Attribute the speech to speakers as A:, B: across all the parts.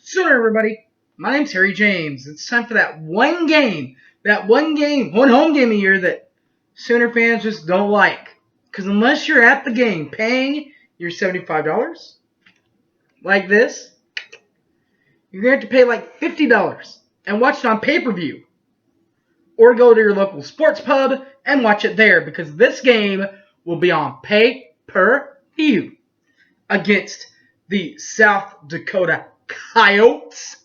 A: Sooner, everybody. My name's Harry James. It's time for that one home game a year that Sooner fans just don't like. Because unless you're at the game paying your $75, like this, you're going to have to pay like $50 and watch it on pay-per-view. Or go to your local sports pub and watch it there, because this game will be on pay-per-view against the South Dakota Coyotes.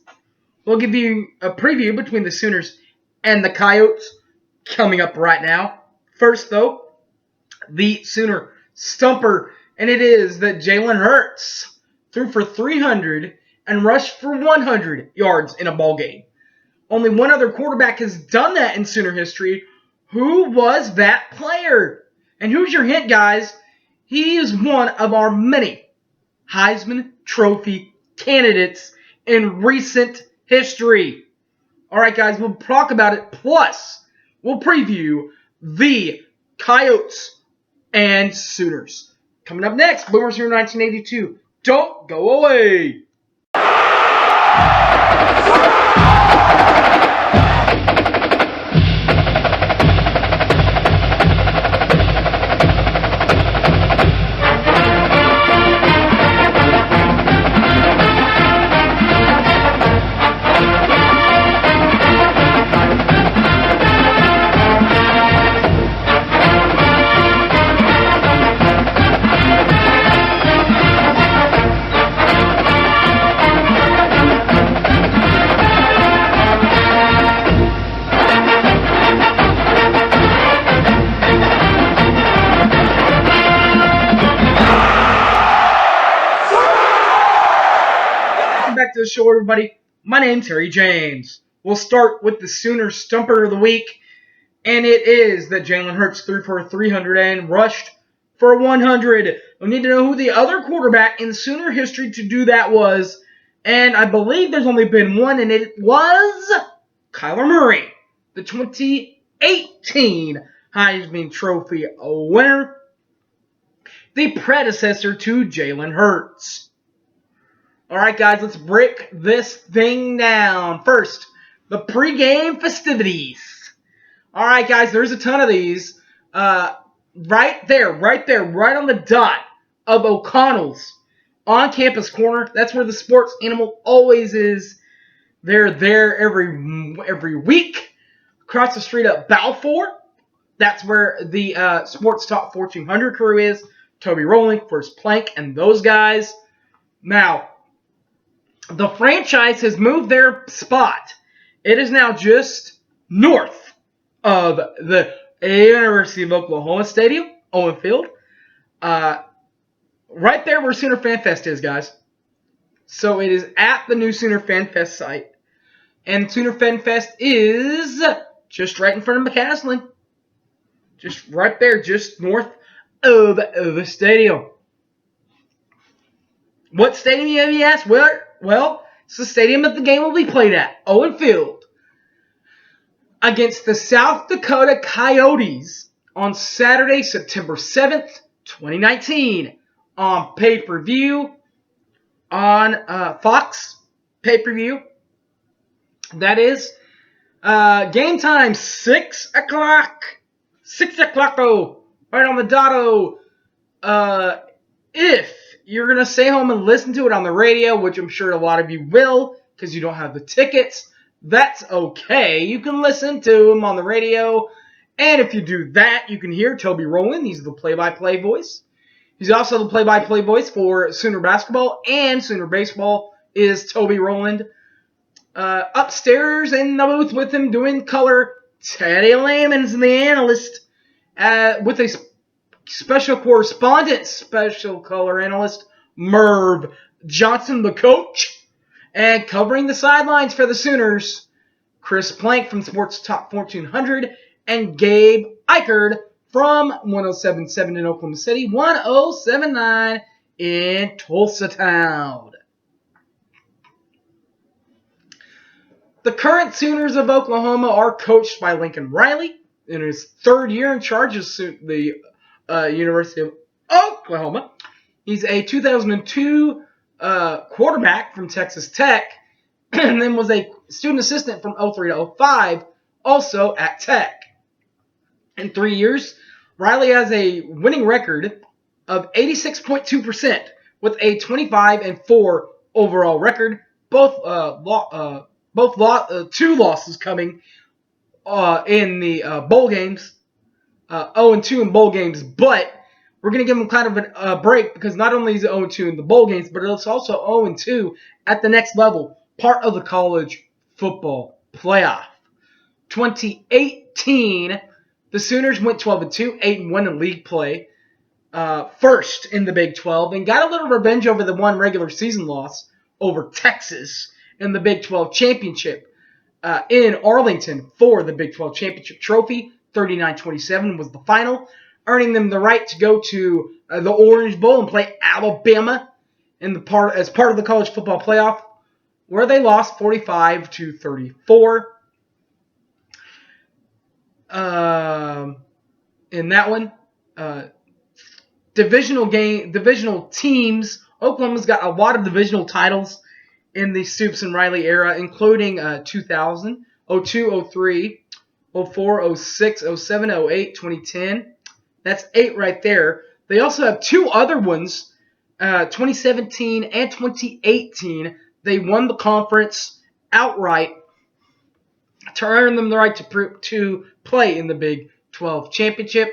A: We'll give you a preview between the Sooners and the Coyotes coming up right now. First, though, the Sooner stumper, and it is that Jalen Hurts threw for 300 and rushed for 100 yards in a ball game. Only one other quarterback has done that in Sooner history. Who was that player? And who's your hint, guys? He is one of our many Heisman Trophy candidates in recent history. All right, guys, we'll talk about it. Plus, we'll preview the Coyotes and Sooners. Coming up next, Boomers Year 1982. Don't go away. Back to the show, everybody. My name's Harry James. We'll start with the Sooner Stumper of the Week, and it is that Jalen Hurts threw for 300 and rushed for 100. We need to know who the other quarterback in Sooner history to do that was, and I believe there's only been one, and it was Kyler Murray, the 2018 Heisman Trophy winner, the predecessor to Jalen Hurts. All right, guys, let's break this thing down. First, the pregame festivities. All right, guys, there's a ton of these. Right there, right on the dot of O'Connell's on-campus corner. That's where the sports animal always is. They're there every week. Across the street at Balfour, that's where the Sports Talk 1400 crew is. Toby Rowling, First Plank, and those guys. Now, the franchise has moved their spot. It is now just north of the University of Oklahoma Stadium, Owen Field. Right there where Sooner Fan Fest is, guys. So it is at the new Sooner Fan Fest site. And Sooner Fan Fest is just right in front of McCaslin. Just right there, just north of the stadium. What stadium, you ask? Well, it's the stadium that the game will be played at, Owen Field, against the South Dakota Coyotes on Saturday, September 7th, 2019, on pay-per-view, on Fox pay-per-view. That is game time, 6 o'clock. 6 o'clock, right on the dot. If you're going to stay home and listen to it on the radio, which I'm sure a lot of you will because you don't have the tickets, that's okay. You can listen to them on the radio. And if you do that, you can hear Toby Rowland. He's the play-by-play voice. He's also the play-by-play voice for Sooner Basketball and Sooner Baseball is Toby Rowland. Upstairs in the booth with him doing color, Teddy Lehman's the analyst with a special correspondent, special color analyst, Merv Johnson, the coach. And covering the sidelines for the Sooners, Chris Plank from Sports Talk 1400 and Gabe Eichard from 1077 in Oklahoma City, 1079 in Tulsa Town. The current Sooners of Oklahoma are coached by Lincoln Riley in his third year in charge of the University of Oklahoma. He's a 2002 quarterback from Texas Tech. and then was a student assistant from 03 to 05, also at Tech. In 3 years, Riley has a winning record of 86.2% with a 25-4 overall record. Two losses coming in the bowl games, 0-2 in bowl games, but we're going to give him kind of a break because not only is it 0-2 in the bowl games, but it's also 0-2 at the next level, part of the college football playoff. 2018, the Sooners went 12-2, 8-1 in league play, first in the Big 12, and got a little revenge over the one regular season loss over Texas in the Big 12 championship in Arlington for the Big 12 championship trophy. 39-27 was the final, earning them the right to go to the Orange Bowl and play Alabama as part of the college football playoff, where they lost 45-34. In that one, divisional teams. Oklahoma's got a lot of divisional titles in the Stoops and Riley era, including 2000, 02, 03, 04, 06, 07, 08, 2010. That's 8 right there. They also have 2 other ones, 2017 and 2018. They won the conference outright to earn them the right to play in the Big 12 championship.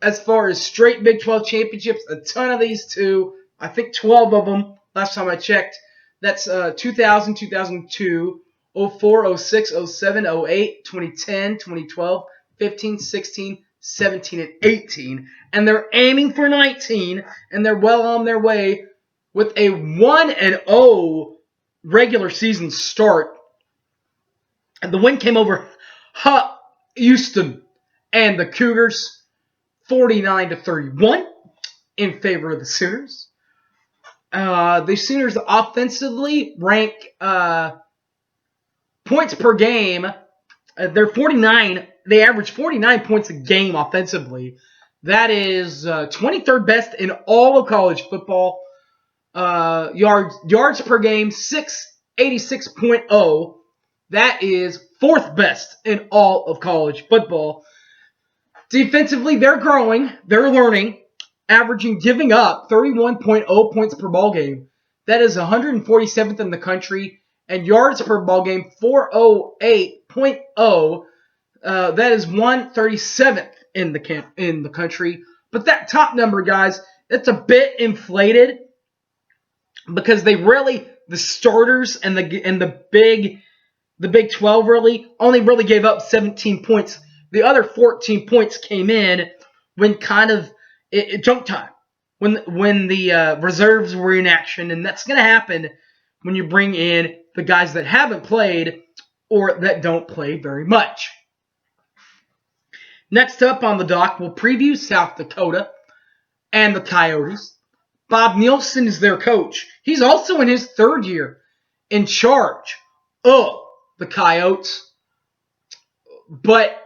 A: As far as straight Big 12 championships, a ton of these too. I think 12 of them last time I checked. That's 2000, 2002, 04, 06, 07, 08, 2010, 2012, 15, 16, 17, and 18. And they're aiming for 19, and they're well on their way with a 1-0 regular season start. And the win came over Houston and the Cougars, 49-31 in favor of the Sooners. The Sooners offensively rank points per game. They're 49. They average 49 points a game offensively. That is 23rd best in all of college football. Yards per game, 686.0. That is 4th best in all of college football. Defensively, they're growing. They're learning. Giving up 31.0 points per ball game. That is 147th in the country. And yards per ball game, 408.0. That is 137th in the country. But that top number, guys, it's a bit inflated because the starters and the Big 12 only gave up 17 points. The other 14 points came in when kind of junk time, when the reserves were in action, and that's going to happen when you bring in the guys that haven't played or that don't play very much. Next up on the dock, we'll preview South Dakota and the Coyotes. Bob Nielsen is their coach. He's also in his 3rd year in charge of the Coyotes, but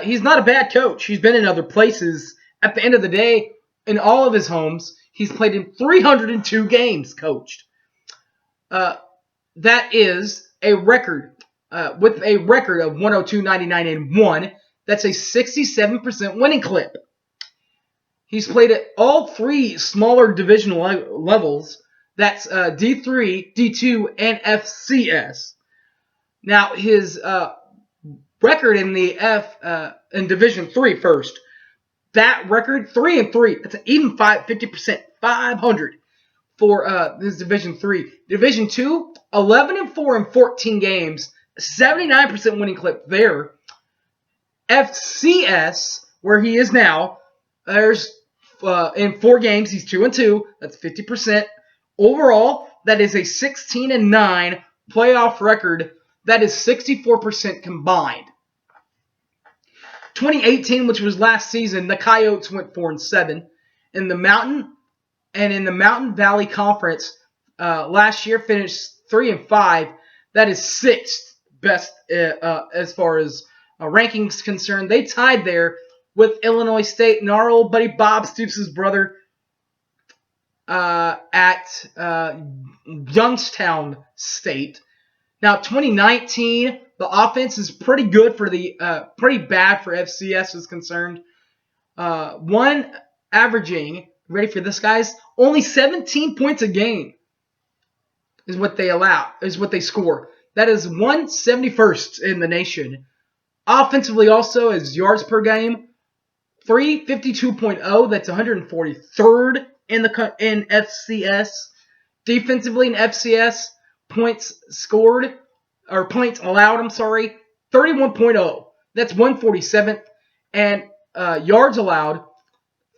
A: he's not a bad coach. He's been in other places. At the end of the day, in all of his homes, he's played in 302 games coached. That is a record, with a record of 102, 99, and 1. That's a 67% winning clip. He's played at all 3 smaller divisional levels. That's D3, D2, and FCS. Now, his record in the in Division 3 first. That record, 3-3. That's an even 50%, 500 for this Division 3. Division 2, 11-4 in 14 games, 79% winning clip there. FCS, where he is now, there's in 4 games, he's 2-2. That's 50%. Overall, that is a 16-9 playoff record. That is 64% combined. 2018, which was last season, the Coyotes went 4-7. In the Mountain Valley Conference, last year finished 3-5. That is 6th best as far as rankings concerned. They tied there with Illinois State and our old buddy Bob Stoops' brother at Youngstown State. Now, 2019, the offense is pretty good for the pretty bad for FCS is concerned. One averaging, ready for this, guys? Only 17 points a game is what they score. That is 171st in the nation. Offensively, also, is yards per game, 352.0. That's 143rd in FCS. Defensively in FCS, points allowed, 31.0. That's 147th. And yards allowed,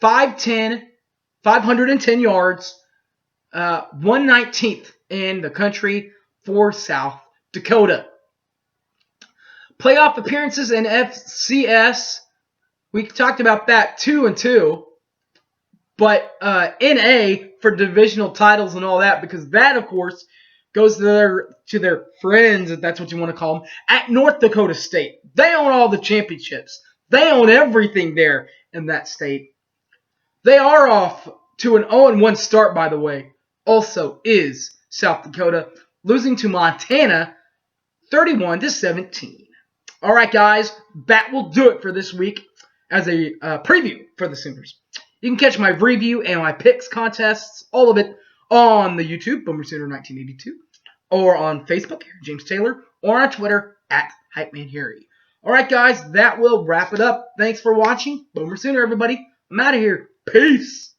A: 510 yards, 119th in the country for South Dakota. Playoff appearances in FCS, we talked about that 2-2. But NA for divisional titles and all that, because that, of course, goes to their friends, if that's what you want to call them, at North Dakota State. They own all the championships. They own everything there in that state. They are off to an 0-1 start, by the way. Also is South Dakota, losing to Montana 31-17. All right, guys, that will do it for this week as a preview for the Sooners. You can catch my review and my picks, contests, all of it on the YouTube, Boomer Sooner 1982, or on Facebook, James Taylor, or on Twitter, at HypeManHarry. All right, guys, that will wrap it up. Thanks for watching. Boomer Sooner, everybody. I'm out of here. Peace.